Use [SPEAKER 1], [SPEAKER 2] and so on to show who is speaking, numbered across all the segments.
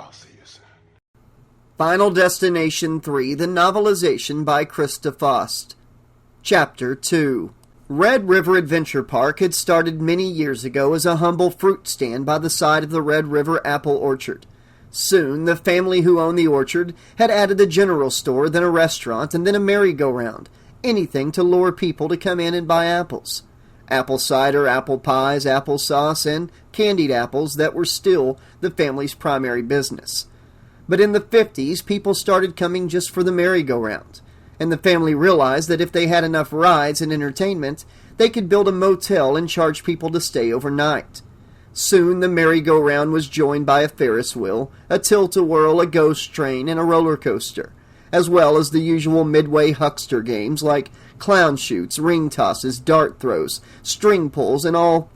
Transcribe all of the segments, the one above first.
[SPEAKER 1] I'll see you soon.
[SPEAKER 2] Final Destination 3, The Novelization by Christa Faust. Chapter 2. Red River Adventure Park had started many years ago as a humble fruit stand by the side of the Red River apple orchard. Soon, the family who owned the orchard had added a general store, then a restaurant, and then a merry-go-round. Anything to lure people to come in and buy apples. Apple cider, apple pies, applesauce, and candied apples that were still the family's primary business. But in the 50s, people started coming just for the merry-go-round, and the family realized that if they had enough rides and entertainment, they could build a motel and charge people to stay overnight. Soon the merry-go-round was joined by a Ferris wheel, a tilt-a-whirl, a ghost train, and a roller coaster, as well as the usual Midway huckster games like clown chutes, ring tosses, dart throws, string pulls, and all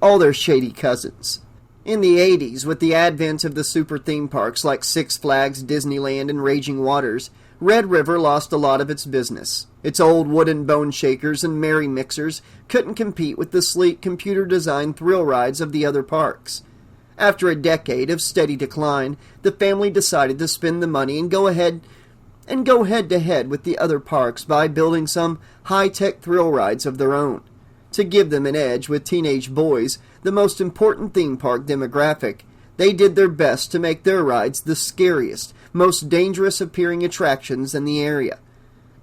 [SPEAKER 2] their shady cousins. In the 80s, with the advent of the super theme parks like Six Flags, Disneyland, and Raging Waters, Red River lost a lot of its business. Its old wooden bone shakers and merry mixers couldn't compete with the sleek computer-designed thrill rides of the other parks. After a decade of steady decline, the family decided to spend the money and go head-to-head with the other parks by building some high-tech thrill rides of their own. To give them an edge with teenage boys, the most important theme park demographic, they did their best to make their rides the scariest, most dangerous-appearing attractions in the area.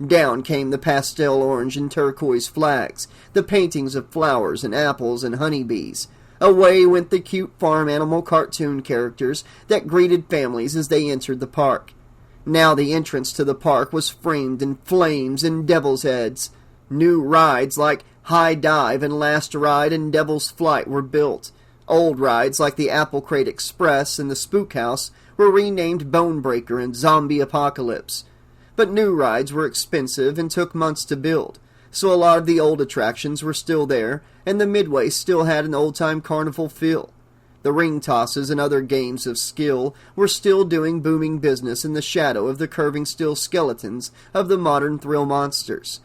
[SPEAKER 2] Down came the pastel orange and turquoise flags, the paintings of flowers and apples and honeybees. Away went the cute farm animal cartoon characters that greeted families as they entered the park. Now the entrance to the park was framed in flames and devil's heads. New rides like High Dive and Last Ride and Devil's Flight were built. Old rides like the Apple Crate Express and the Spook House were renamed Bone Breaker and Zombie Apocalypse. But new rides were expensive and took months to build, so a lot of the old attractions were still there, and the Midway still had an old-time carnival feel. The ring tosses and other games of skill were still doing booming business in the shadow of the curving steel skeletons of the modern thrill monsters.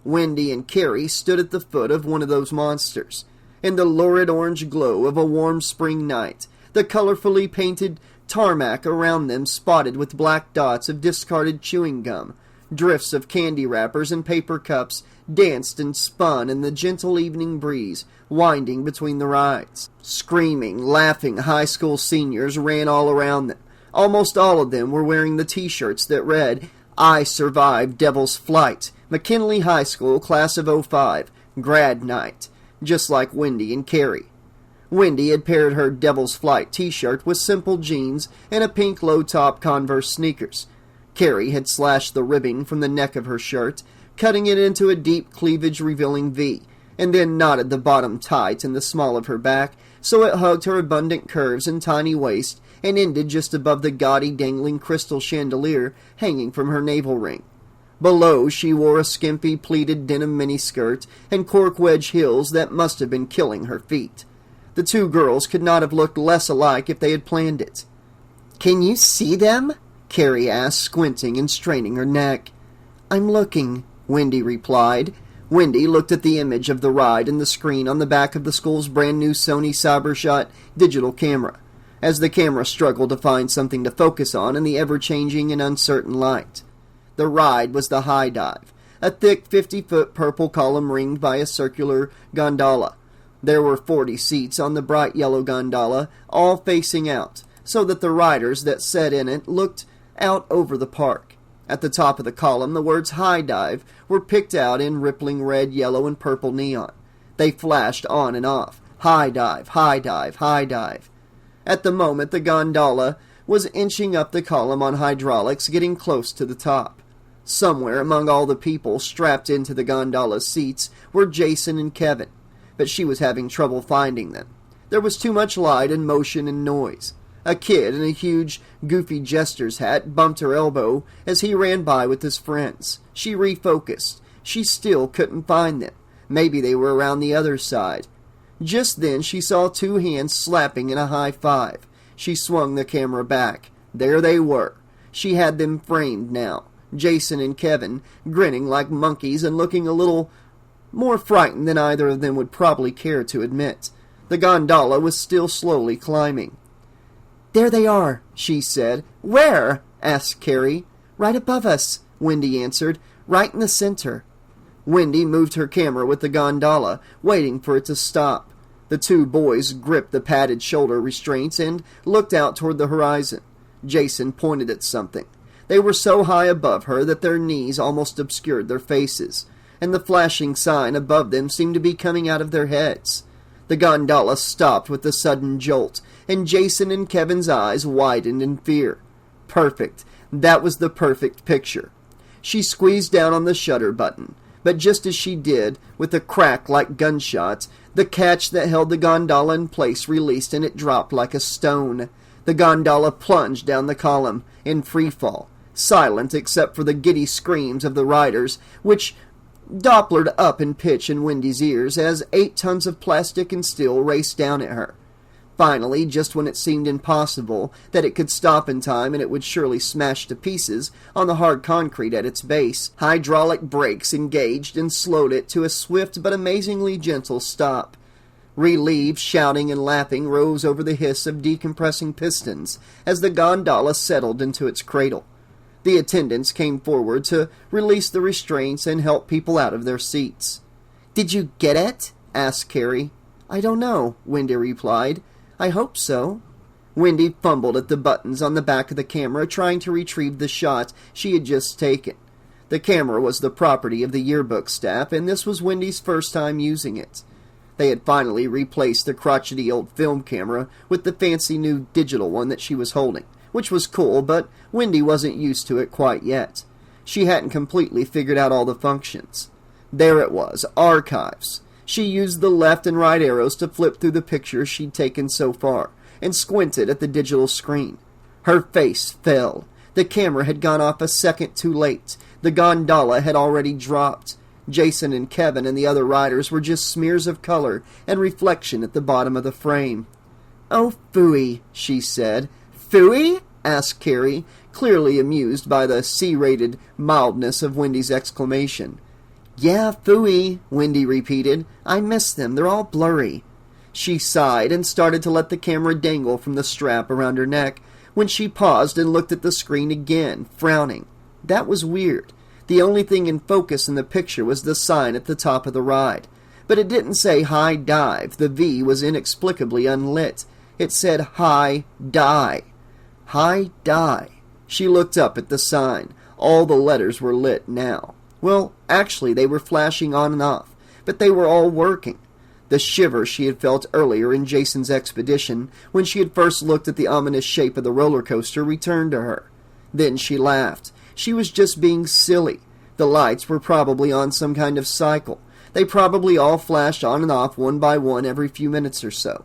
[SPEAKER 2] Wendy and Carrie stood at the foot of one of those monsters. In the lurid orange glow of a warm spring night, the colorfully painted tarmac around them spotted with black dots of discarded chewing gum. Drifts of candy wrappers and paper cups danced and spun in the gentle evening breeze, winding between the rides. Screaming, laughing high school seniors ran all around them. Almost all of them were wearing the t-shirts that read, "I survived Devil's Flight, McKinley High School, Class of '05, Grad Night," just like Wendy and Carrie. Wendy had paired her Devil's Flight t-shirt with simple jeans and a pink low-top Converse sneakers. Carrie had slashed the ribbing from the neck of her shirt, cutting it into a deep cleavage-revealing V, and then knotted the bottom tight in the small of her back so it hugged her abundant curves and tiny waist and ended just above the gaudy dangling crystal chandelier hanging from her navel ring. Below, she wore a skimpy pleated denim miniskirt and cork wedge heels that must have been killing her feet. The two girls could not have looked less alike if they had planned it. "Can you see them?" Carrie asked, squinting and straining her neck. "I'm looking," Wendy replied. Wendy looked at the image of the ride and the screen on the back of the school's brand-new Sony CyberShot digital camera, as the camera struggled to find something to focus on in the ever-changing and uncertain light. The ride was the High Dive, a thick 50-foot purple column ringed by a circular gondola. There were 40 seats on the bright yellow gondola, all facing out, so that the riders that sat in it looked out over the park. At the top of the column, the words High Dive were picked out in rippling red, yellow, and purple neon. They flashed on and off. High Dive, High Dive, High Dive. At the moment, the gondola was inching up the column on hydraulics, getting close to the top. Somewhere among all the people strapped into the gondola's seats were Jason and Kevin, but she was having trouble finding them. There was too much light and motion and noise. A kid in a huge, goofy jester's hat bumped her elbow as he ran by with his friends. She refocused. She still couldn't find them. Maybe they were around the other side. Just then she saw two hands slapping in a high five. She swung the camera back. There they were. She had them framed now. Jason and Kevin, grinning like monkeys and looking a little more frightened than either of them would probably care to admit. The gondola was still slowly climbing. "There they are," she said. "Where?" asked Carrie. "Right above us," Wendy answered. "Right in the center." Wendy moved her camera with the gondola, waiting for it to stop. The two boys gripped the padded shoulder restraints and looked out toward the horizon. Jason pointed at something. They were so high above her that their knees almost obscured their faces, and the flashing sign above them seemed to be coming out of their heads. The gondola stopped with a sudden jolt, and Jason and Kevin's eyes widened in fear. Perfect. That was the perfect picture. She squeezed down on the shutter button, but just as she did, with a crack like gunshots, the catch that held the gondola in place released and it dropped like a stone. The gondola plunged down the column in free fall, silent except for the giddy screams of the riders, which dopplered up in pitch in Wendy's ears as 8 tons of plastic and steel raced down at her. Finally, just when it seemed impossible that it could stop in time and it would surely smash to pieces on the hard concrete at its base, hydraulic brakes engaged and slowed it to a swift but amazingly gentle stop. Relieved shouting and laughing rose over the hiss of decompressing pistons as the gondola settled into its cradle. The attendants came forward to release the restraints and help people out of their seats. "Did you get it?" asked Carrie. "I don't know," Wendy replied. "I hope so." Wendy fumbled at the buttons on the back of the camera, trying to retrieve the shot she had just taken. The camera was the property of the yearbook staff, and this was Wendy's first time using it. They had finally replaced the crotchety old film camera with the fancy new digital one that she was holding, which was cool, but Wendy wasn't used to it quite yet. She hadn't completely figured out all the functions. There it was, archives. She used the left and right arrows to flip through the pictures she'd taken so far, and squinted at the digital screen. Her face fell. The camera had gone off a second too late. The gondola had already dropped. Jason and Kevin and the other riders were just smears of color and reflection at the bottom of the frame. "Oh, phooey," she said. "Phooey?" asked Carrie, clearly amused by the C-rated mildness of Wendy's exclamation. "Yeah, phooey," Wendy repeated. "I miss them. They're all blurry." She sighed and started to let the camera dangle from the strap around her neck when she paused and looked at the screen again, frowning. That was weird. The only thing in focus in the picture was the sign at the top of the ride. But it didn't say high dive. The V was inexplicably unlit. It said high die. High die. She looked up at the sign. All the letters were lit now. Well, actually, they were flashing on and off, but they were all working. The shiver she had felt earlier in Jason's expedition, when she had first looked at the ominous shape of the roller coaster, returned to her. Then she laughed. She was just being silly. The lights were probably on some kind of cycle. They probably all flashed on and off one by one every few minutes or so.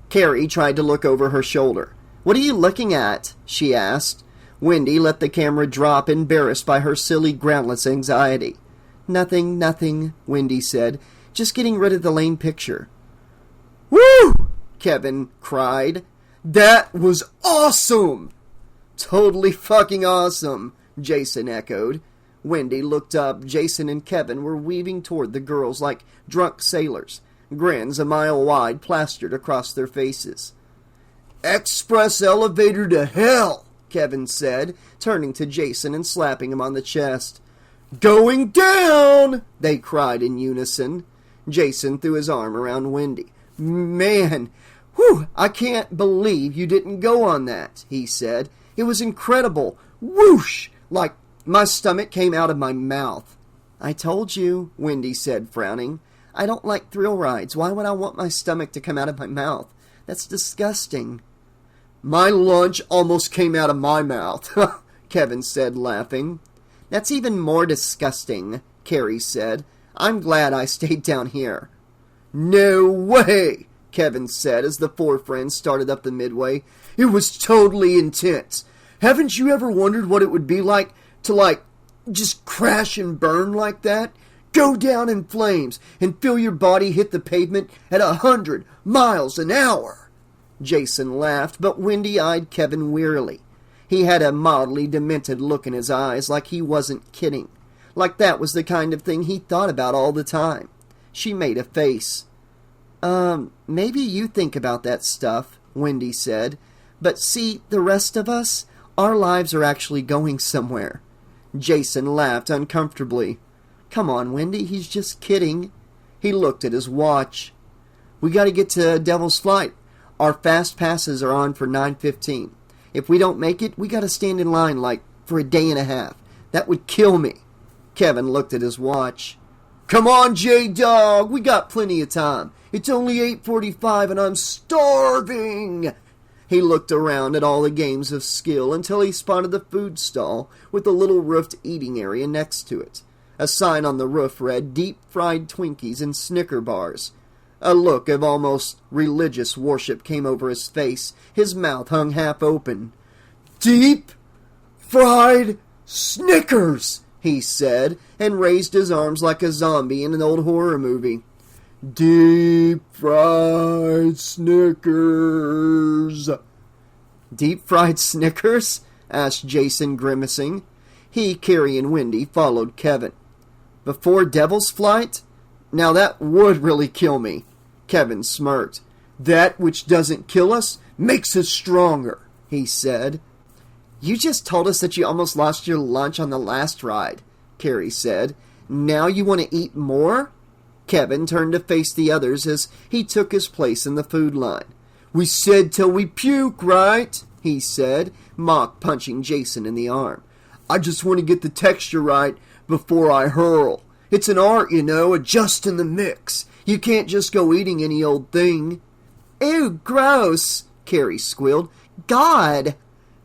[SPEAKER 2] Carrie tried to look over her shoulder. "What are you looking at?" she asked. Wendy let the camera drop, embarrassed by her silly, groundless anxiety. "Nothing, nothing," Wendy said. "Just getting rid of the lame picture." "Woo!" Kevin cried. "That was awesome!" "Totally fucking awesome," Jason echoed. Wendy looked up. Jason and Kevin were weaving toward the girls like drunk sailors, grins a mile wide plastered across their faces. "Express elevator to hell!" Kevin said, turning to Jason and slapping him on the chest. "Going down!" they cried in unison. Jason threw his arm around Wendy. "Man, whew, I can't believe you didn't go on that," he said. "It was incredible. Whoosh! Like my stomach came out of my mouth." "I told you," Wendy said, frowning. "I don't like thrill rides. Why would I want my stomach to come out of my mouth? That's disgusting." "My lunch almost came out of my mouth," Kevin said, laughing. "That's even more disgusting," Carrie said. "I'm glad I stayed down here." "No way," Kevin said as the four friends started up the Midway. "It was totally intense. Haven't you ever wondered what it would be like to, just crash and burn like that? Go down in flames and feel your body hit the pavement at 100 miles an hour." Jason laughed, but Wendy eyed Kevin wearily. He had a mildly demented look in his eyes, like he wasn't kidding. Like that was the kind of thing he thought about all the time. She made a face. Maybe you think about that stuff," Wendy said. But see, the rest of us, our lives are actually going somewhere. Jason laughed uncomfortably. Come on, Wendy, he's just kidding. He looked at his watch. We got to get to Devil's Flight. Our fast passes are on for 9:15. If we don't make it, we got to stand in line for a day and a half. That would kill me. Kevin looked at his watch. Come on, J-Dog, we got plenty of time. It's only 8:45 and I'm starving. He looked around at all the games of skill until he spotted the food stall with a little roofed eating area next to it. A sign on the roof read, deep-fried Twinkies and Snicker bars. A look of almost religious worship came over his face. His mouth hung half open. Deep-fried Snickers, he said, and raised his arms like a zombie in an old horror movie. Deep-fried Snickers. Deep-fried Snickers? Asked Jason, grimacing. He, Carrie, and Wendy followed Kevin. Before Devil's Flight? Now that would really kill me. Kevin smirked. That which doesn't kill us makes us stronger, he said. You just told us that you almost lost your lunch on the last ride, Carrie said. Now you want to eat more? Kevin turned to face the others as he took his place in the food line. We said till we puke, right? He said, mock punching Jason in the arm. I just want to get the texture right before I hurl. It's an art, adjusting the mix. You can't just go eating any old thing. Ew, gross, Carrie squealed. God!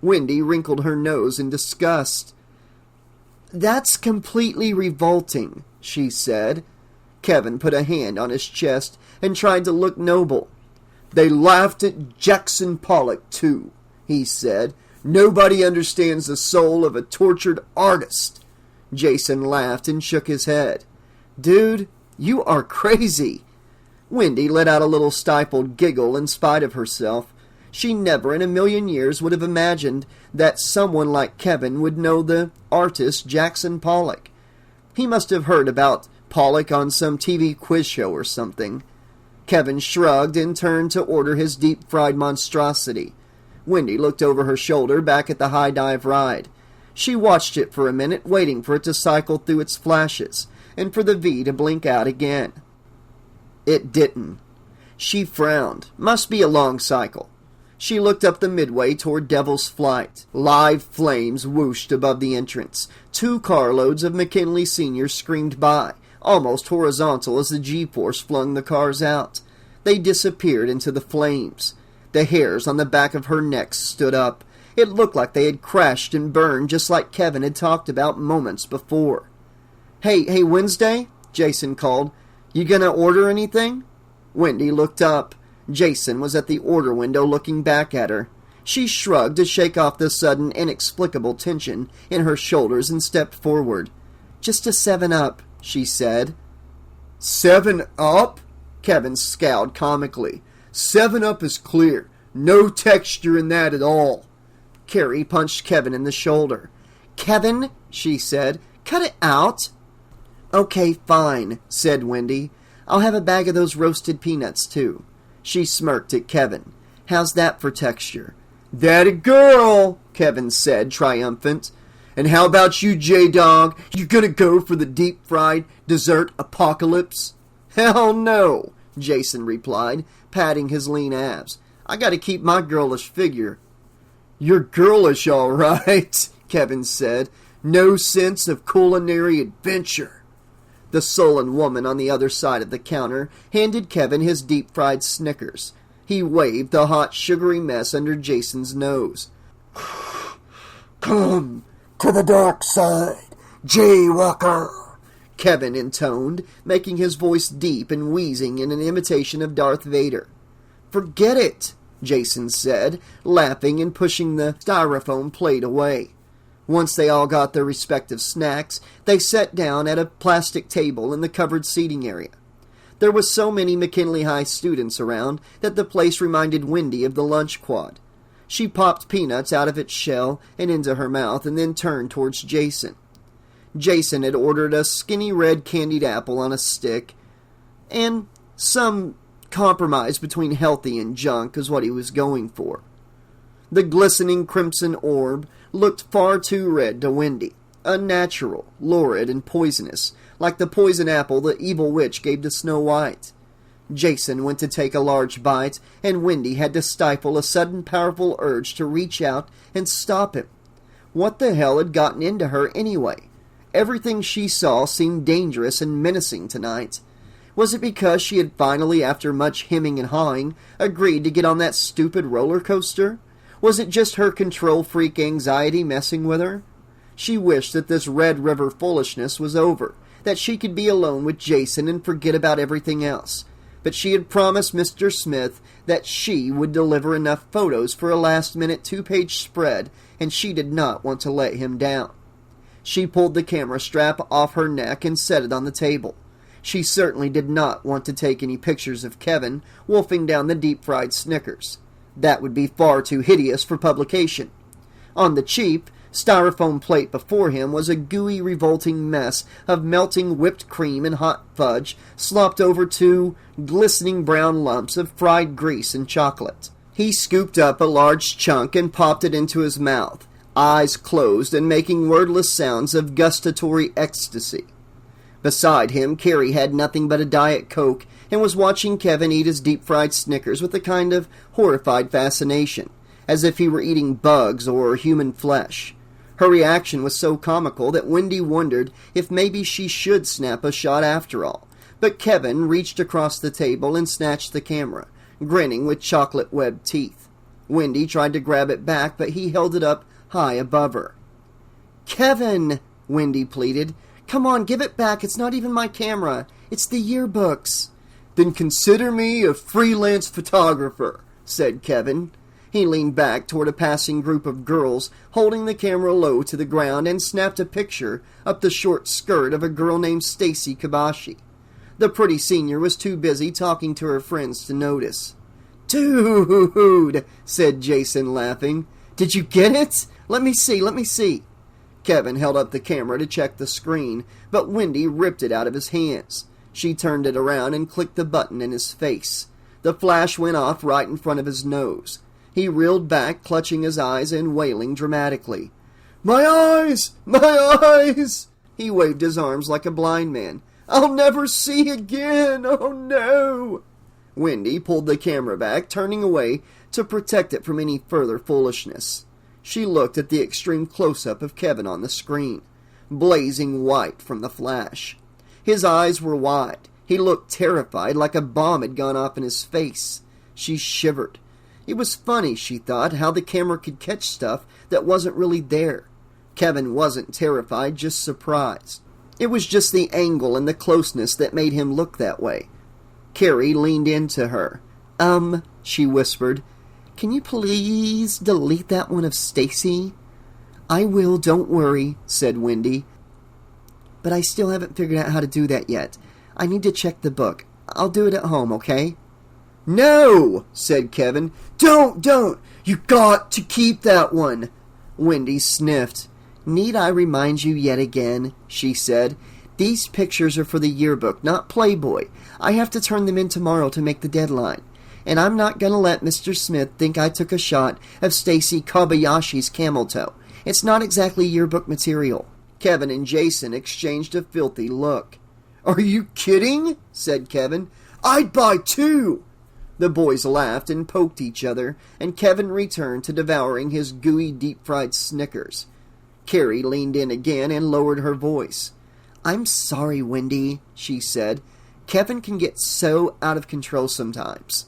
[SPEAKER 2] Wendy wrinkled her nose in disgust. That's completely revolting, she said. Kevin put a hand on his chest and tried to look noble. They laughed at Jackson Pollock, too, he said. Nobody understands the soul of a tortured artist. Jason laughed and shook his head. Dude, you are crazy. Wendy let out a little stifled giggle in spite of herself. She never in a million years would have imagined that someone like Kevin would know the artist Jackson Pollock. He must have heard about Pollock on some TV quiz show or something. Kevin shrugged and turned to order his deep-fried monstrosity. Wendy looked over her shoulder back at the high dive ride. She watched it for a minute, waiting for it to cycle through its flashes, and for the V to blink out again. It didn't. She frowned. Must be a long cycle. She looked up the Midway toward Devil's Flight. Live flames whooshed above the entrance. 2 carloads of McKinley seniors screamed by, almost horizontal as the G-force flung the cars out. They disappeared into the flames. The hairs on the back of her neck stood up. It looked like they had crashed and burned just like Kevin had talked about moments before. Hey, Wednesday, Jason called. You gonna order anything? Wendy looked up. Jason was at the order window looking back at her. She shrugged to shake off the sudden, inexplicable tension in her shoulders and stepped forward. Just a 7-Up, she said. 7-Up? Kevin scowled comically. 7-Up is clear. No texture in that at all. Carrie punched Kevin in the shoulder. Kevin, she said, cut it out. Okay, fine, said Wendy. I'll have a bag of those roasted peanuts, too. She smirked at Kevin. How's that for texture? That a girl, Kevin said, triumphant. And how about you, J-Dog? You gonna go for the deep-fried dessert apocalypse? Hell no, Jason replied, patting his lean abs. I gotta keep my girlish figure. You're girlish, all right, Kevin said. No sense of culinary adventure. The sullen woman on the other side of the counter handed Kevin his deep-fried Snickers. He waved the hot, sugary mess under Jason's nose. Come to the dark side, Jaywalker, Kevin intoned, making his voice deep and wheezing in an imitation of Darth Vader. Forget it, Jason said, laughing and pushing the styrofoam plate away. Once they all got their respective snacks, they sat down at a plastic table in the covered seating area. There was so many McKinley High students around that the place reminded Wendy of the lunch quad. She popped peanuts out of its shell and into her mouth and then turned towards Jason. Jason had ordered a skinny red candied apple on a stick, and some compromise between healthy and junk is what he was going for. The glistening crimson orb looked far too red to Wendy. Unnatural, lurid, and poisonous, like the poison apple the evil witch gave to Snow White. Jason went to take a large bite, and Wendy had to stifle a sudden powerful urge to reach out and stop him. What the hell had gotten into her anyway? Everything she saw seemed dangerous and menacing tonight. Was it because she had finally, after much hemming and hawing, agreed to get on that stupid roller coaster? Was it just her control freak anxiety messing with her? She wished that this Red River foolishness was over, that she could be alone with Jason and forget about everything else. But she had promised Mr. Smith that she would deliver enough photos for a last-minute 2-page spread, and she did not want to let him down. She pulled the camera strap off her neck and set it on the table. She certainly did not want to take any pictures of Kevin wolfing down the deep-fried Snickers. That would be far too hideous for publication. On the cheap, styrofoam plate before him was a gooey, revolting mess of melting whipped cream and hot fudge slopped over 2 glistening brown lumps of fried grease and chocolate. He scooped up a large chunk and popped it into his mouth, eyes closed and making wordless sounds of gustatory ecstasy. Beside him, Carrie had nothing but a Diet Coke and was watching Kevin eat his deep-fried Snickers with a kind of horrified fascination, as if he were eating bugs or human flesh. Her reaction was so comical that Wendy wondered if maybe she should snap a shot after all. But Kevin reached across the table and snatched the camera, grinning with chocolate-webbed teeth. Wendy tried to grab it back, but he held it up high above her. "Kevin," Wendy pleaded, "come on, give it back. It's not even my camera. It's the yearbooks." "Then consider me a freelance photographer," said Kevin. He leaned back toward a passing group of girls, holding the camera low to the ground, and snapped a picture up the short skirt of a girl named Stacy Kabashi. The pretty senior was too busy talking to her friends to notice. "Dude," said Jason, laughing. "Did you get it? Let me see. Kevin held up the camera to check the screen, but Wendy ripped it out of his hands. She turned it around and clicked the button in his face. The flash went off right in front of his nose. He reeled back, clutching his eyes and wailing dramatically. "My eyes! My eyes!" He waved his arms like a blind man. "I'll never see again! Oh no!" Wendy pulled the camera back, turning away to protect it from any further foolishness. She looked at the extreme close-up of Kevin on the screen, blazing white from the flash. His eyes were wide. He looked terrified, like a bomb had gone off in his face. She shivered. It was funny, she thought, how the camera could catch stuff that wasn't really there. Kevin wasn't terrified, just surprised. It was just the angle and the closeness that made him look that way. Carrie leaned into her. She whispered, "Can you please delete that one of Stacy?" "I will, don't worry," said Wendy. "But I still haven't figured out how to do that yet. I need to check the book. I'll do it at home, okay?" "No," said Kevin. Don't. You got to keep that one." Wendy sniffed. "Need I remind you yet again?" she said. "These pictures are for the yearbook, not Playboy. I have to turn them in tomorrow to make the deadline. And I'm not going to let Mr. Smith think I took a shot of Stacy Kobayashi's camel toe. It's not exactly yearbook material." Kevin and Jason exchanged a filthy look. "Are you kidding?" said Kevin. "I'd buy 2." The boys laughed and poked each other, and Kevin returned to devouring his gooey deep-fried Snickers. Carrie leaned in again and lowered her voice. "I'm sorry, Wendy," she said. "Kevin can get so out of control sometimes."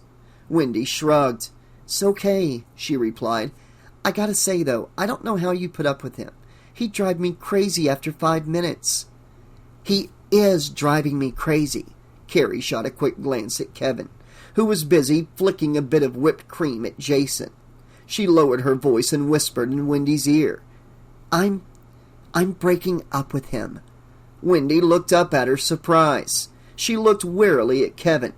[SPEAKER 2] Wendy shrugged. "It's okay," she replied. "I gotta say, though, I don't know how you put up with him. He'd drive me crazy after 5 minutes." "He is driving me crazy." Carrie shot a quick glance at Kevin, who was busy flicking a bit of whipped cream at Jason. She lowered her voice and whispered in Wendy's ear. I'm breaking up with him." Wendy looked up at her, surprised. She looked warily at Kevin.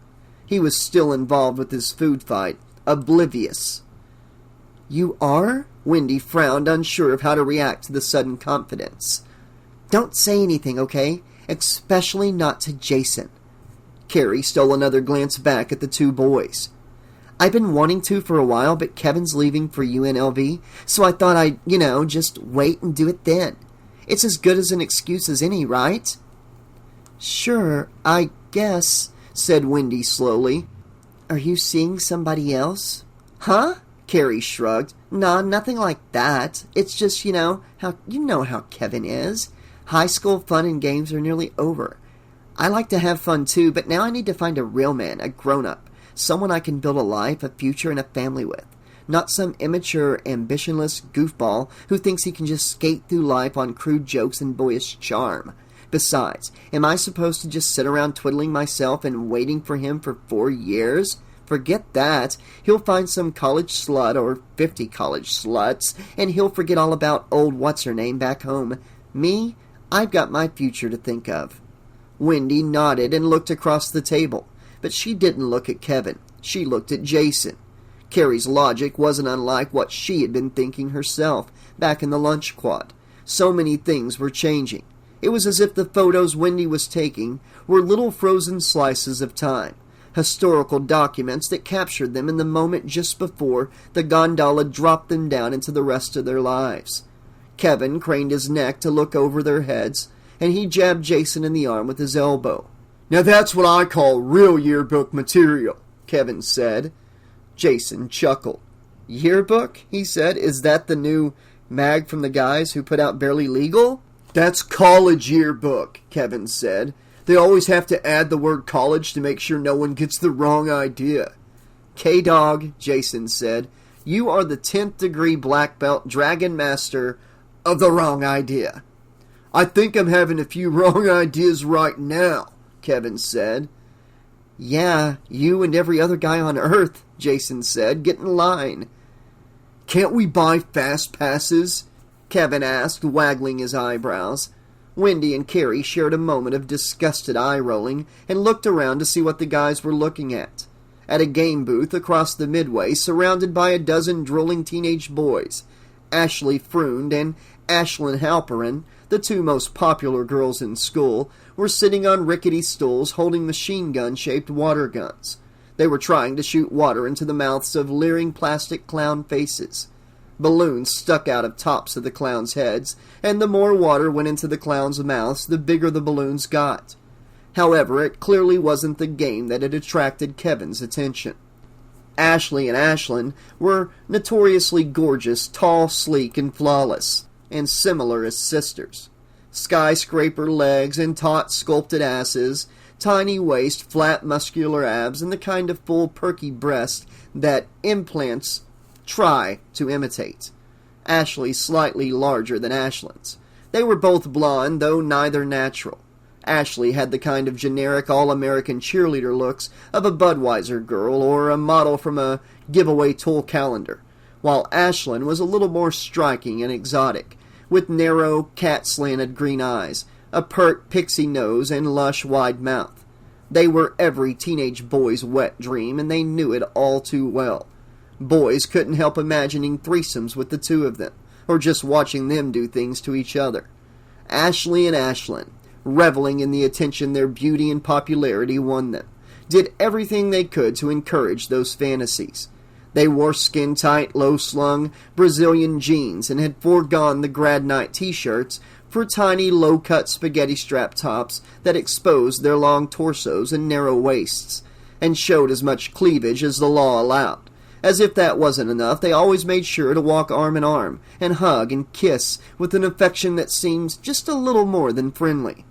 [SPEAKER 2] He was still involved with his food fight, oblivious. "You are?" Wendy frowned, unsure of how to react to the sudden confidence. "Don't say anything, okay? Especially not to Jason." Carrie stole another glance back at the 2 boys. I've been wanting to for a while, but Kevin's leaving for UNLV, so I thought I'd, just wait and do it then. It's as good as an excuse as any, right? Sure, I guess, said Wendy slowly. Are you seeing somebody else? Huh? Carrie shrugged. Nah, nothing like that. It's just, how Kevin is. High school fun and games are nearly over. I like to have fun too, but now I need to find a real man, a grown-up, someone I can build a life, a future, and a family with. Not some immature, ambitionless goofball who thinks he can just skate through life on crude jokes and boyish charm. Besides, am I supposed to just sit around twiddling myself and waiting for him for 4 years? Forget that. He'll find some college slut or 50 college sluts, and he'll forget all about old what's-her-name back home. Me? I've got my future to think of. Wendy nodded and looked across the table, but she didn't look at Kevin. She looked at Jason. Carrie's logic wasn't unlike what she had been thinking herself back in the lunch quad. So many things were changing. It was as if the photos Wendy was taking were little frozen slices of time, historical documents that captured them in the moment just before the gondola dropped them down into the rest of their lives. Kevin craned his neck to look over their heads, and he jabbed Jason in the arm with his elbow. Now that's what I call real yearbook material, Kevin said. Jason chuckled. Yearbook? He said. Is that the new mag from the guys who put out Barely Legal? That's college yearbook, Kevin said. They always have to add the word college to make sure no one gets the wrong idea. K-Dog, Jason said, you are the 10th degree black belt dragon master of the wrong idea. I think I'm having a few wrong ideas right now, Kevin said. Yeah, you and every other guy on Earth, Jason said. Get in line. Can't we buy fast passes? Kevin asked, waggling his eyebrows. Wendy and Carrie shared a moment of disgusted eye-rolling and looked around to see what the guys were looking at. At a game booth across the Midway, surrounded by a dozen drooling teenage boys, Ashley Freund and Ashlyn Halperin, the two most popular girls in school, were sitting on rickety stools holding machine gun-shaped water guns. They were trying to shoot water into the mouths of leering plastic clown faces. Balloons stuck out of tops of the clowns' heads, and the more water went into the clowns' mouths, the bigger the balloons got. However, it clearly wasn't the game that had attracted Kevin's attention. Ashley and Ashlyn were notoriously gorgeous, tall, sleek, and flawless, and similar as sisters. Skyscraper legs and taut, sculpted asses, tiny waist, flat, muscular abs, and the kind of full, perky breast that implants try to imitate. Ashley slightly larger than Ashlyn's. They were both blonde, though neither natural. Ashley had the kind of generic all-American cheerleader looks of a Budweiser girl or a model from a giveaway tool calendar, while Ashlyn was a little more striking and exotic, with narrow, cat-slanted green eyes, a pert pixie nose, and lush, wide mouth. They were every teenage boy's wet dream, and they knew it all too well. Boys couldn't help imagining threesomes with the two of them, or just watching them do things to each other. Ashley and Ashlyn, reveling in the attention their beauty and popularity won them, did everything they could to encourage those fantasies. They wore skin-tight, low-slung Brazilian jeans and had foregone the grad night t-shirts for tiny, low-cut spaghetti strap tops that exposed their long torsos and narrow waists, and showed as much cleavage as the law allowed. As if that wasn't enough, they always made sure to walk arm in arm and hug and kiss with an affection that seemed just a little more than friendly.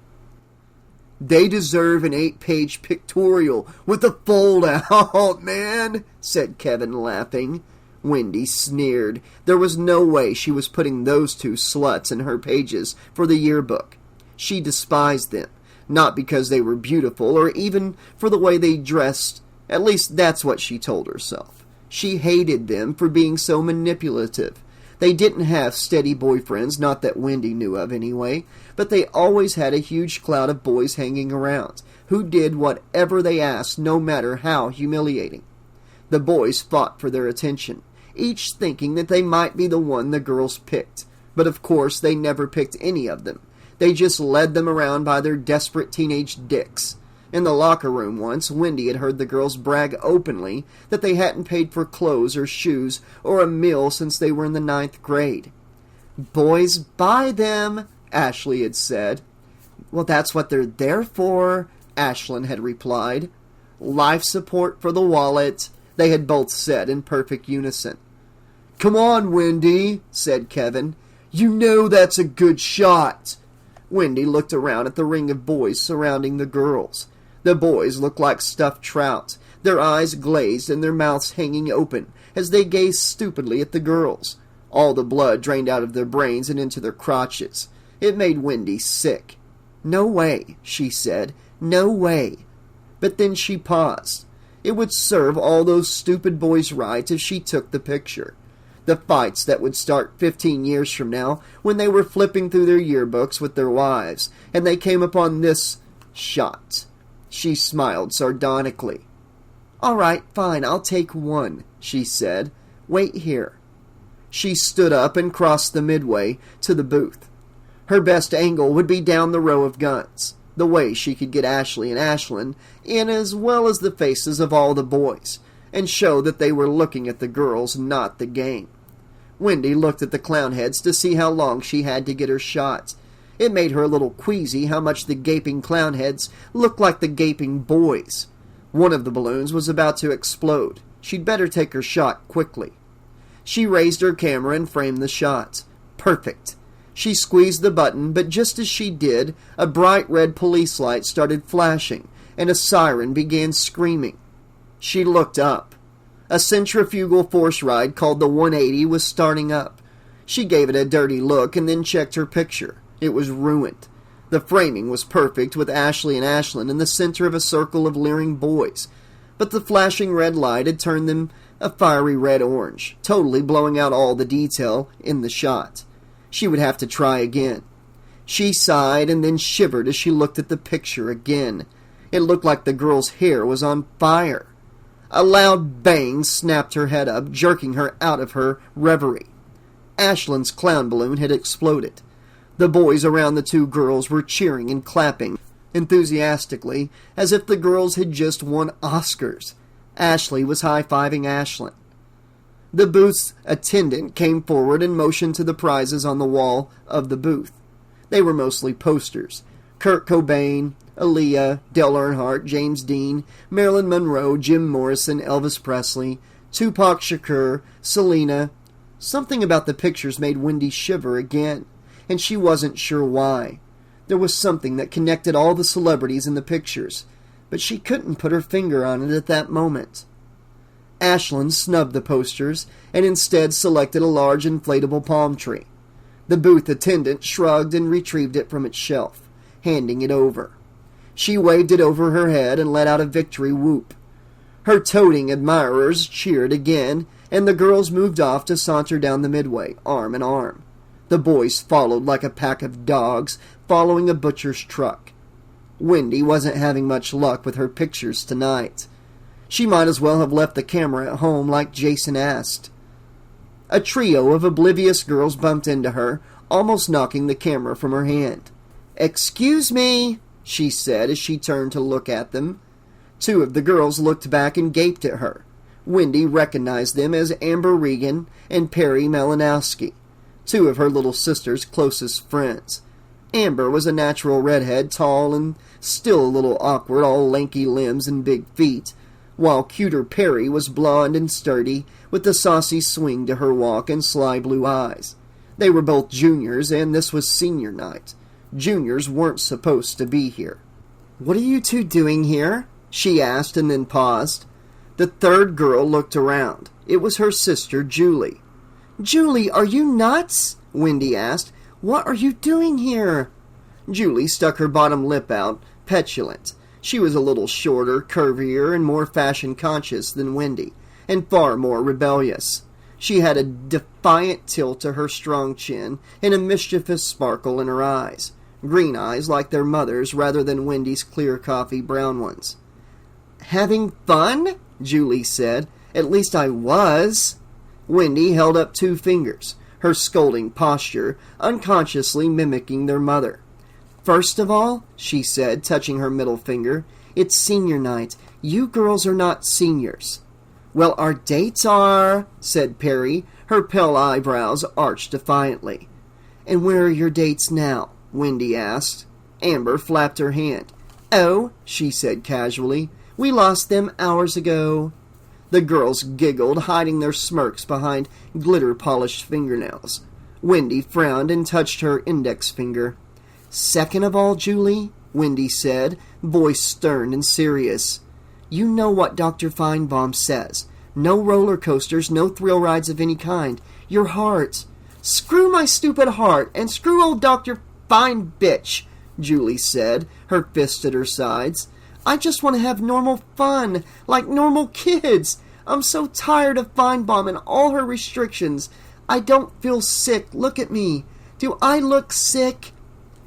[SPEAKER 2] They deserve an 8-page pictorial with a fold-out, man, said Kevin, laughing. Wendy sneered. There was no way she was putting those two sluts in her pages for the yearbook. She despised them, not because they were beautiful or even for the way they dressed. At least that's what she told herself. She hated them for being so manipulative. They didn't have steady boyfriends, not that Wendy knew of anyway, but they always had a huge cloud of boys hanging around, who did whatever they asked, no matter how humiliating. The boys fought for their attention, each thinking that they might be the one the girls picked, but of course they never picked any of them. They just led them around by their desperate teenage dicks. In the locker room once, Wendy had heard the girls brag openly that they hadn't paid for clothes or shoes or a meal since they were in the 9th grade. "Boys buy them," Ashley had said. "Well, that's what they're there for," Ashlyn had replied. "Life support for the wallet," they had both said in perfect unison. "Come on, Wendy," said Kevin. "You know that's a good shot." Wendy looked around at the ring of boys surrounding the girls. The boys looked like stuffed trout, their eyes glazed and their mouths hanging open as they gazed stupidly at the girls. All the blood drained out of their brains and into their crotches. It made Wendy sick. "No way," she said. "No way." But then she paused. It would serve all those stupid boys right if she took the picture. The fights that would start 15 years from now when they were flipping through their yearbooks with their wives, and they came upon this shot. She smiled sardonically. "All right, fine, I'll take one," she said. "Wait here." She stood up and crossed the Midway to the booth. Her best angle would be down the row of guns, the way she could get Ashley and Ashlyn in as well as the faces of all the boys, and show that they were looking at the girls, not the game. Wendy looked at the clown heads to see how long she had to get her shot. It made her a little queasy how much the gaping clown heads looked like the gaping boys. One of the balloons was about to explode. She'd better take her shot quickly. She raised her camera and framed the shot. Perfect. She squeezed the button, but just as she did, a bright red police light started flashing, and a siren began screaming. She looked up. A centrifugal force ride called the 180 was starting up. She gave it a dirty look and then checked her picture. It was ruined. The framing was perfect, with Ashley and Ashlyn in the center of a circle of leering boys, but the flashing red light had turned them a fiery red-orange, totally blowing out all the detail in the shot. She would have to try again. She sighed and then shivered as she looked at the picture again. It looked like the girl's hair was on fire. A loud bang snapped her head up, jerking her out of her reverie. Ashlyn's clown balloon had exploded. The boys around the two girls were cheering and clapping enthusiastically, as if the girls had just won Oscars. Ashley was high-fiving Ashlyn. The booth's attendant came forward and motioned to the prizes on the wall of the booth. They were mostly posters. Kurt Cobain, Aaliyah, Dale Earnhardt, James Dean, Marilyn Monroe, Jim Morrison, Elvis Presley, Tupac Shakur, Selena. Something about the pictures made Wendy shiver again, and she wasn't sure why. There was something that connected all the celebrities in the pictures, but she couldn't put her finger on it at that moment. Ashlyn snubbed the posters and instead selected a large inflatable palm tree. The booth attendant shrugged and retrieved it from its shelf, handing it over. She waved it over her head and let out a victory whoop. Her toting admirers cheered again, and the girls moved off to saunter down the Midway, arm in arm. The boys followed like a pack of dogs following a butcher's truck. Wendy wasn't having much luck with her pictures tonight. She might as well have left the camera at home like Jason asked. A trio of oblivious girls bumped into her, almost knocking the camera from her hand. "Excuse me," she said as she turned to look at them. Two of the girls looked back and gaped at her. Wendy recognized them as Amber Regan and Perry Malinowski, two of her little sister's closest friends. Amber was a natural redhead, tall and still a little awkward, all lanky limbs and big feet, while cuter Perry was blonde and sturdy, with a saucy swing to her walk and sly blue eyes. They were both juniors, and this was senior night. Juniors weren't supposed to be here. "What are you two doing here?" she asked, and then paused. The third girl looked around. It was her sister, Julie. "Julie, are you nuts?" Wendy asked. "What are you doing here?" Julie stuck her bottom lip out, petulant. She was a little shorter, curvier, and more fashion-conscious than Wendy, and far more rebellious. She had a defiant tilt to her strong chin and a mischievous sparkle in her eyes. Green eyes like their mother's rather than Wendy's clear coffee brown ones. "Having fun?" Julie said. "At least I was." Wendy held up two fingers, her scolding posture unconsciously mimicking their mother. "First of all," she said, touching her middle finger, It's senior night. You girls are not seniors." "Well, our dates are," said Perry, her pale eyebrows arched defiantly. "And where are your dates now?" Wendy asked. Amber flapped her hand. "Oh," she said casually, "we lost them hours ago." The girls giggled, hiding their smirks behind glitter-polished fingernails. Wendy frowned and touched her index finger. "Second of all, Julie," Wendy said, voice stern and serious, "you know what Dr. Feinbaum says. No roller coasters, no thrill rides of any kind. Your heart." "Screw my stupid heart, and screw old Dr. Fine bitch," Julie said, her fist at her sides. "I just want to have normal fun, like normal kids. I'm so tired of Feinbaum and all her restrictions. I don't feel sick. Look at me. Do I look sick?"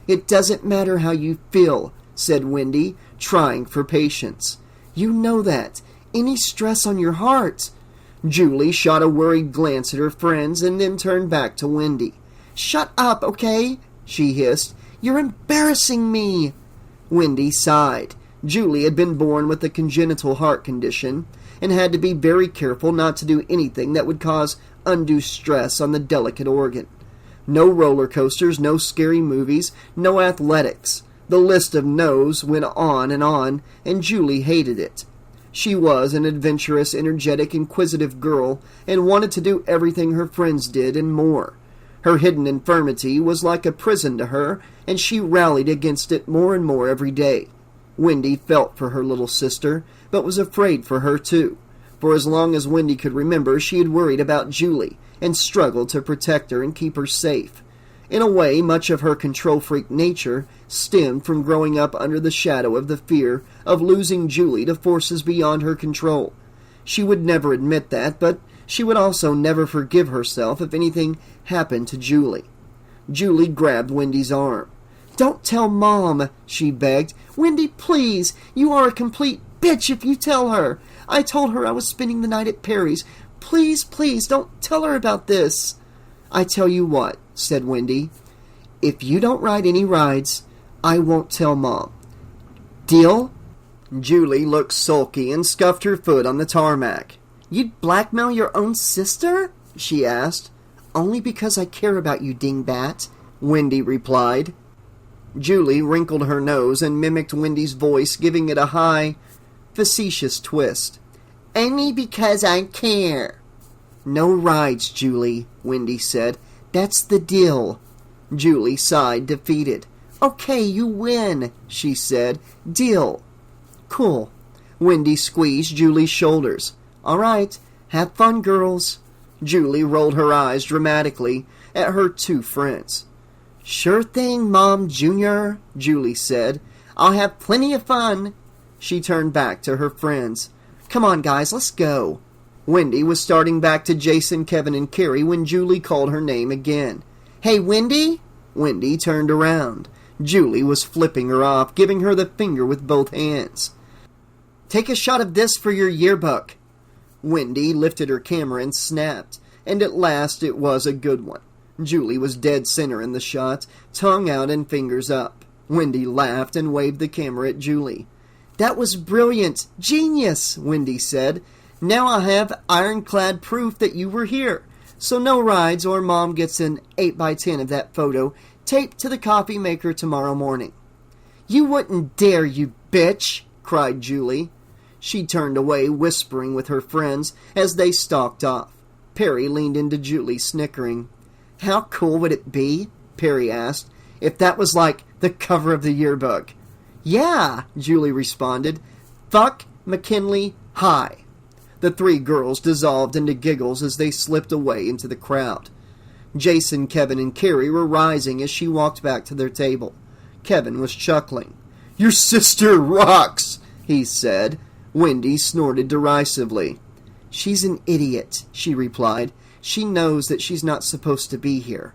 [SPEAKER 2] "It doesn't matter how you feel," said Wendy, trying for patience. "You know that. Any stress on your heart." Julie shot a worried glance at her friends and then turned back to Wendy. "Shut up, okay?" she hissed. "You're embarrassing me." Wendy sighed. Julie had been born with a congenital heart condition and had to be very careful not to do anything that would cause undue stress on the delicate organ. No roller coasters, no scary movies, no athletics. The list of no's went on, and Julie hated it. She was an adventurous, energetic, inquisitive girl and wanted to do everything her friends did and more. Her hidden infirmity was like a prison to her, and she rallied against it more and more every day. Wendy felt for her little sister, but was afraid for her too. For as long as Wendy could remember, she had worried about Julie and struggled to protect her and keep her safe. In a way, much of her control-freak nature stemmed from growing up under the shadow of the fear of losing Julie to forces beyond her control. She would never admit that, but she would also never forgive herself if anything happened to Julie. Julie grabbed Wendy's arm. "Don't tell Mom," she begged. "Wendy, please, you are a complete bitch if you tell her. I told her I was spending the night at Perry's. Please, please, don't tell her about this." "I tell you what," said Wendy. "If you don't ride any rides, I won't tell Mom. Deal?" Julie looked sulky and scuffed her foot on the tarmac. "You'd blackmail your own sister?" she asked. "Only because I care about you, dingbat," Wendy replied. Julie wrinkled her nose and mimicked Wendy's voice, giving it a high, facetious twist. "Only because I care." "No rides, Julie," Wendy said. "That's the deal." Julie sighed, defeated. "Okay, you win," she said. "Deal." "Cool." Wendy squeezed Julie's shoulders. "All right, have fun, girls." Julie rolled her eyes dramatically at her two friends. "Sure thing, Mom Jr., Julie said. "I'll have plenty of fun." She turned back to her friends. "Come on, guys, let's go." Wendy was starting back to Jason, Kevin, and Carrie when Julie called her name again. "Hey, Wendy!" Wendy turned around. Julie was flipping her off, giving her the finger with both hands. "Take a shot of this for your yearbook." Wendy lifted her camera and snapped, and at last it was a good one. Julie was dead center in the shot, tongue out and fingers up. Wendy laughed and waved the camera at Julie. "That was brilliant! Genius!" Wendy said. "Now I have ironclad proof that you were here. So no rides or Mom gets an 8x10 of that photo taped to the coffee maker tomorrow morning." "You wouldn't dare, you bitch!" cried Julie. She turned away, whispering with her friends as they stalked off. Perry leaned into Julie, snickering. "How cool would it be," Perry asked, "if that was like the cover of the yearbook?" "Yeah," Julie responded. "Fuck McKinley High." The three girls dissolved into giggles as they slipped away into the crowd. Jason, Kevin, and Carrie were rising as she walked back to their table. Kevin was chuckling. "Your sister rocks," he said. Wendy snorted derisively. "She's an idiot," she replied. "She knows that she's not supposed to be here."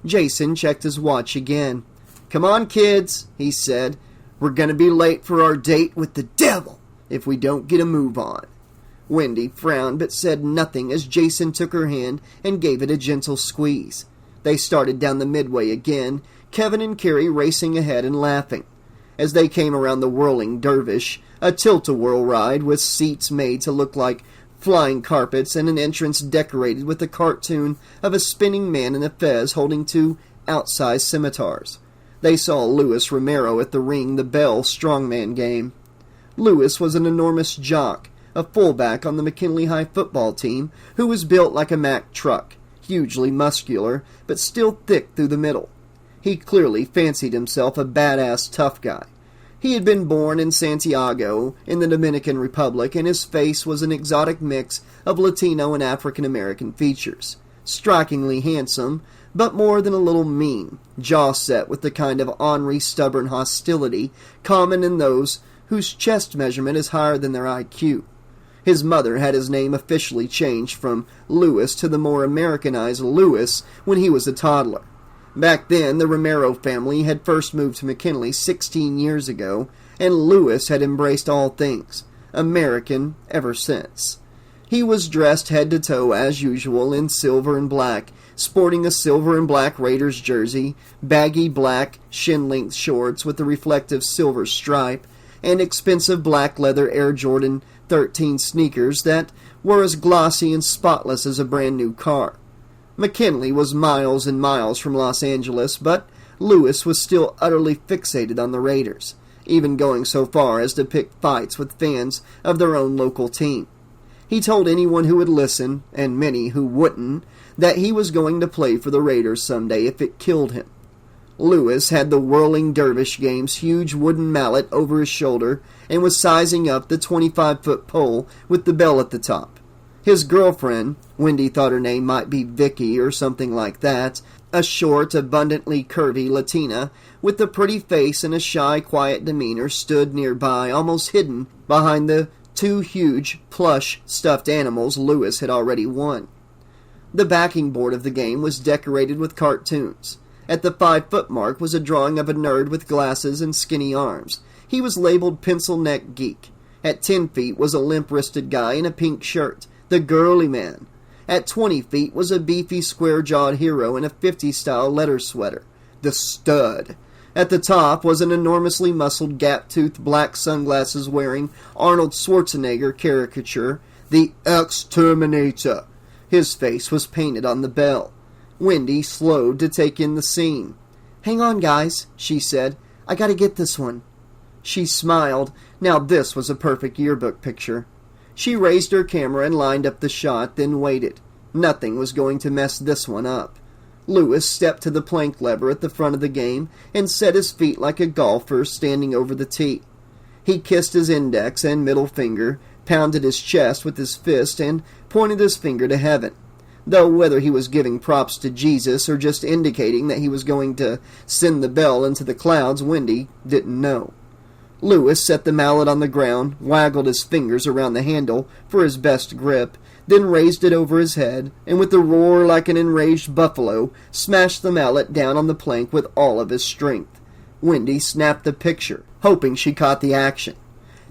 [SPEAKER 2] Jason checked his watch again. "Come on, kids," he said. "We're going to be late for our date with the devil if we don't get a move on." Wendy frowned but said nothing as Jason took her hand and gave it a gentle squeeze. They started down the Midway again, Kevin and Carrie racing ahead and laughing. As they came around the whirling dervish, a tilt-a-whirl ride with seats made to look like flying carpets and an entrance decorated with a cartoon of a spinning man in a fez holding two outsized scimitars. They saw Luis Romero at the Ring the Bell strongman game. Luis was an enormous jock, a fullback on the McKinley High football team who was built like a Mack truck, hugely muscular, but still thick through the middle. He clearly fancied himself a badass tough guy. He had been born in Santiago, in the Dominican Republic, and his face was an exotic mix of Latino and African American features. Strikingly handsome, but more than a little mean, jaw set with the kind of ornery, stubborn hostility common in those whose chest measurement is higher than their IQ. His mother had his name officially changed from Louis to the more Americanized Louis when he was a toddler. Back then, the Romero family had first moved to McKinley 16 years ago, and Louis had embraced all things American ever since. He was dressed head to toe as usual in silver and black, sporting a silver and black Raiders jersey, baggy black shin-length shorts with a reflective silver stripe, and expensive black leather Air Jordan 13 sneakers that were as glossy and spotless as a brand new car. McKinley was miles and miles from Los Angeles, but Louis was still utterly fixated on the Raiders, even going so far as to pick fights with fans of their own local team. He told anyone who would listen, and many who wouldn't, that he was going to play for the Raiders someday if it killed him. Louis had the whirling dervish game's huge wooden mallet over his shoulder and was sizing up the 25-foot pole with the bell at the top. His girlfriend, Wendy thought her name might be Vicky or something like that, a short, abundantly curvy Latina with a pretty face and a shy, quiet demeanor, stood nearby, almost hidden behind the two huge, plush, stuffed animals Louis had already won. The backing board of the game was decorated with cartoons. At the 5-foot mark was a drawing of a nerd with glasses and skinny arms. He was labeled Pencil Neck Geek. At 10 feet was a limp-wristed guy in a pink shirt, the girly man. At 20 feet was a beefy, square-jawed hero in a 50s-style leather sweater, the Stud. At the top was an enormously muscled, gap-toothed, black sunglasses-wearing Arnold Schwarzenegger caricature, the Exterminator. His face was painted on the bell. Wendy slowed to take in the scene. "Hang on, guys," she said. "I gotta get this one." She smiled. Now this was a perfect yearbook picture. She raised her camera and lined up the shot, then waited. Nothing was going to mess this one up. Louis stepped to the plank lever at the front of the game and set his feet like a golfer standing over the tee. He kissed his index and middle finger, pounded his chest with his fist, and pointed his finger to heaven. Though whether he was giving props to Jesus or just indicating that he was going to send the bell into the clouds, Wendy didn't know. Louis set the mallet on the ground, waggled his fingers around the handle for his best grip, then raised it over his head, and with a roar like an enraged buffalo, smashed the mallet down on the plank with all of his strength. Wendy snapped the picture, hoping she caught the action.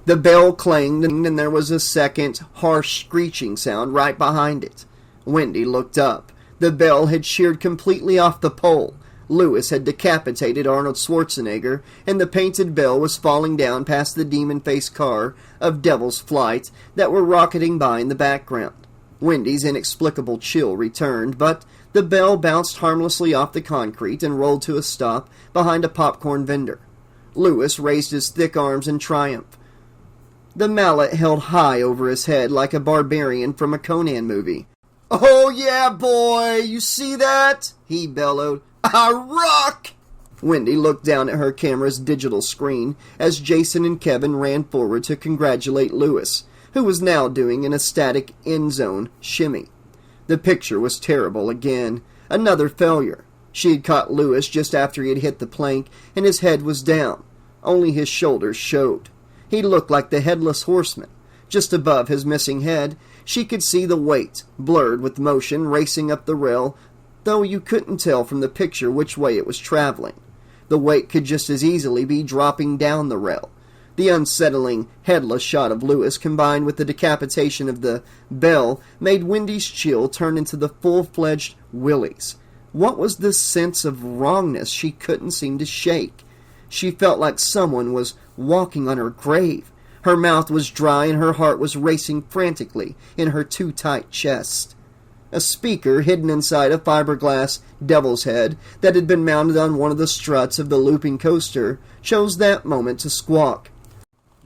[SPEAKER 2] The bell clanged, and there was a second, harsh screeching sound right behind it. Wendy looked up. The bell had sheared completely off the pole. Louis had decapitated Arnold Schwarzenegger, and the painted bell was falling down past the demon-faced car of Devil's Flight that were rocketing by in the background. Wendy's inexplicable chill returned, but the bell bounced harmlessly off the concrete and rolled to a stop behind a popcorn vendor. Louis raised his thick arms in triumph. The mallet held high over his head like a barbarian from a Conan movie. "Oh yeah, boy, you see that?" he bellowed. "I rock!" Wendy looked down at her camera's digital screen as Jason and Kevin ran forward to congratulate Louis, who was now doing an ecstatic end-zone shimmy. The picture was terrible again. Another failure. She had caught Louis just after he had hit the plank, and his head was down. Only his shoulders showed. He looked like the Headless Horseman. Just above his missing head, she could see the weight, blurred with motion, racing up the rail, though you couldn't tell from the picture which way it was traveling. The weight could just as easily be dropping down the rail. The unsettling, headless shot of Louis, combined with the decapitation of the bell, made Wendy's chill turn into the full-fledged willies. What was this sense of wrongness she couldn't seem to shake? She felt like someone was walking on her grave. Her mouth was dry and her heart was racing frantically in her too tight chest. A speaker hidden inside a fiberglass devil's head that had been mounted on one of the struts of the looping coaster chose that moment to squawk.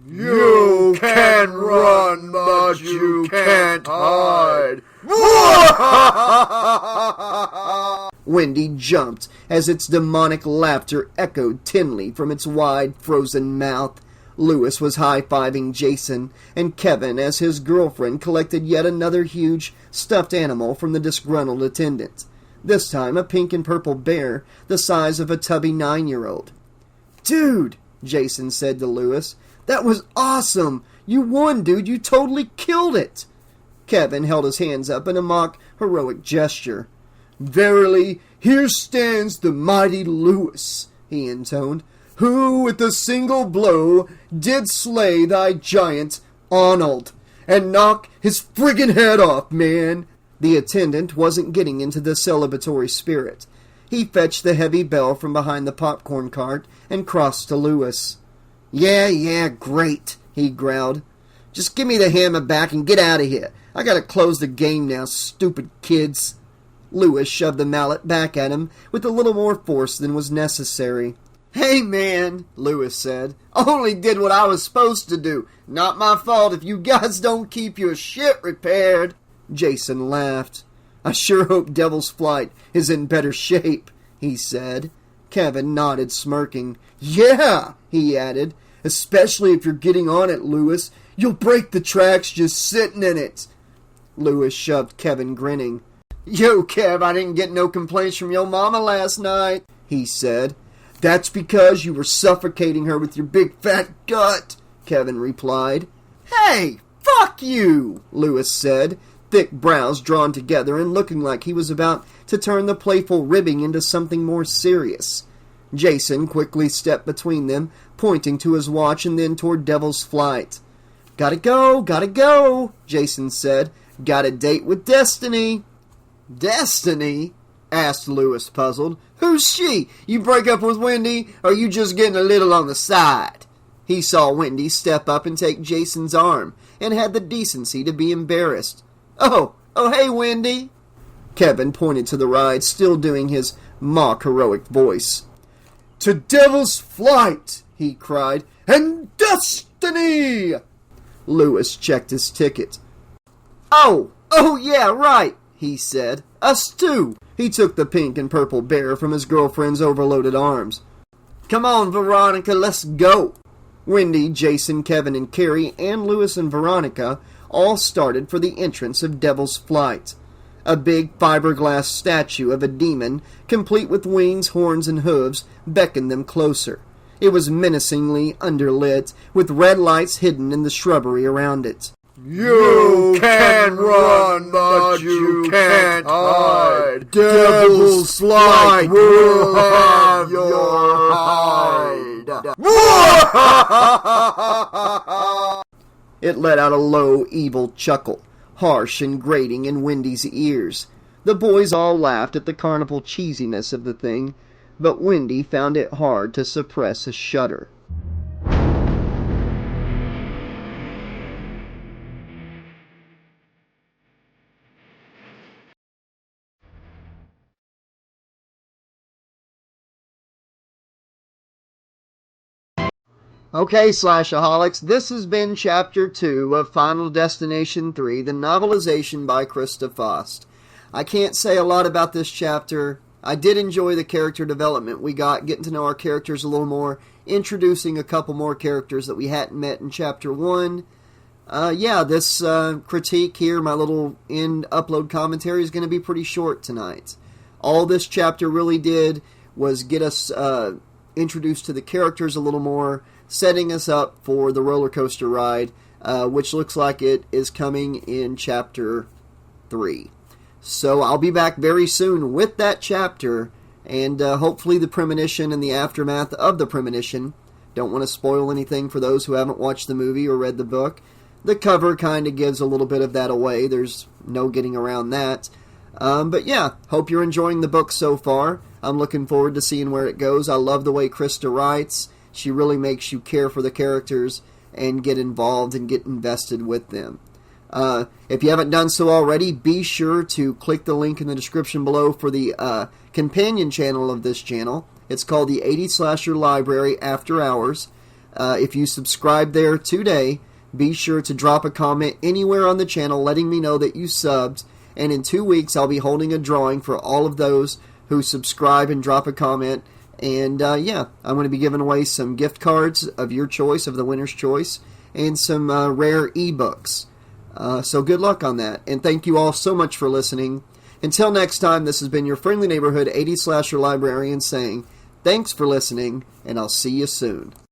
[SPEAKER 1] You can run, but you can't hide.
[SPEAKER 2] Wendy jumped as its demonic laughter echoed tinly from its wide, frozen mouth. Louis was high-fiving Jason, and Kevin, as his girlfriend, collected yet another huge stuffed animal from the disgruntled attendant. This time a pink and purple bear the size of a tubby 9-year-old. "Dude," Jason said to Louis, "that was awesome! You won, dude! You totally killed it!" Kevin held his hands up in a mock heroic gesture. "Verily, here stands the mighty Louis," he intoned, "who with a single blow did slay thy giant Arnold, and knock his friggin' head off, man." The attendant wasn't getting into the celebratory spirit. He fetched the heavy bell from behind the popcorn cart and crossed to Louis. Yeah, great," he growled. "Just give me the hammer back and get out of here. I gotta close the game now, stupid kids." Louis shoved the mallet back at him with a little more force than was necessary. "Hey, man," Louis said. "Only did what I was supposed to do. Not my fault if you guys don't keep your shit repaired." Jason laughed. "I sure hope Devil's Flight is in better shape," he said. Kevin nodded, smirking. "Yeah," he added, "especially if you're getting on it, Louis. You'll break the tracks just sitting in it." Louis shoved Kevin, grinning. "Yo, Kev, I didn't get no complaints from your mama last night," he said. "That's because you were suffocating her with your big fat gut," Kevin replied. "Hey, fuck you," Louis said, thick brows drawn together and looking like he was about to turn the playful ribbing into something more serious. Jason quickly stepped between them, pointing to his watch and then toward Devil's Flight. Gotta go, Jason said. "Got a date with Destiny." "Destiny?" asked Louis, puzzled. "Who's she? You break up with Wendy, or are you just getting a little on the side?" He saw Wendy step up and take Jason's arm, and had the decency to be embarrassed. Oh, hey, Wendy." Kevin pointed to the ride, still doing his mock heroic voice. "To Devil's Flight," he cried, "and Destiny!" Louis checked his ticket. Oh, yeah, right, he said. "Us too." He took the pink and purple bear from his girlfriend's overloaded arms. "Come on, Veronica, let's go." Wendy, Jason, Kevin, and Carrie, and Louis and Veronica all started for the entrance of Devil's Flight. A big fiberglass statue of a demon, complete with wings, horns, and hooves, beckoned them closer. It was menacingly underlit, with red lights hidden in the shrubbery around it.
[SPEAKER 1] "You can run, but you can't hide. Devil's Flight will have your hide."
[SPEAKER 2] It let out a low, evil chuckle, harsh and grating in Wendy's ears. The boys all laughed at the carnival cheesiness of the thing, but Wendy found it hard to suppress a shudder. Okay, Slashaholics, this has been Chapter 2 of Final Destination 3, the novelization by Christa Faust. I can't say a lot about this chapter. I did enjoy the character development we got, getting to know our characters a little more, introducing a couple more characters that we hadn't met in Chapter 1. This critique here, my little end upload commentary, is going to be pretty short tonight. All this chapter really did was get us introduced to the characters a little more, setting us up for the roller coaster ride, which looks like it is coming in Chapter 3. So I'll be back very soon with that chapter, and hopefully the premonition and the aftermath of the premonition. Don't want to spoil anything for those who haven't watched the movie or read the book. The cover kind of gives a little bit of that away. There's no getting around that. But yeah, hope you're enjoying the book so far. I'm looking forward to seeing where it goes. I love the way Christa writes. She really makes you care for the characters and get involved and get invested with them. If you haven't done so already, be sure to click the link in the description below for the companion channel of this channel. It's called the 80 Slasher Library After Hours. If you subscribe there today, be sure to drop a comment anywhere on the channel letting me know that you subbed. And in 2 weeks, I'll be holding a drawing for all of those who subscribe and drop a comment. And yeah, I'm going to be giving away some gift cards of your choice, of the winner's choice, and some rare ebooks. So good luck on that. And thank you all so much for listening. Until next time, this has been your friendly neighborhood 80 Slasher Librarian saying, thanks for listening, and I'll see you soon.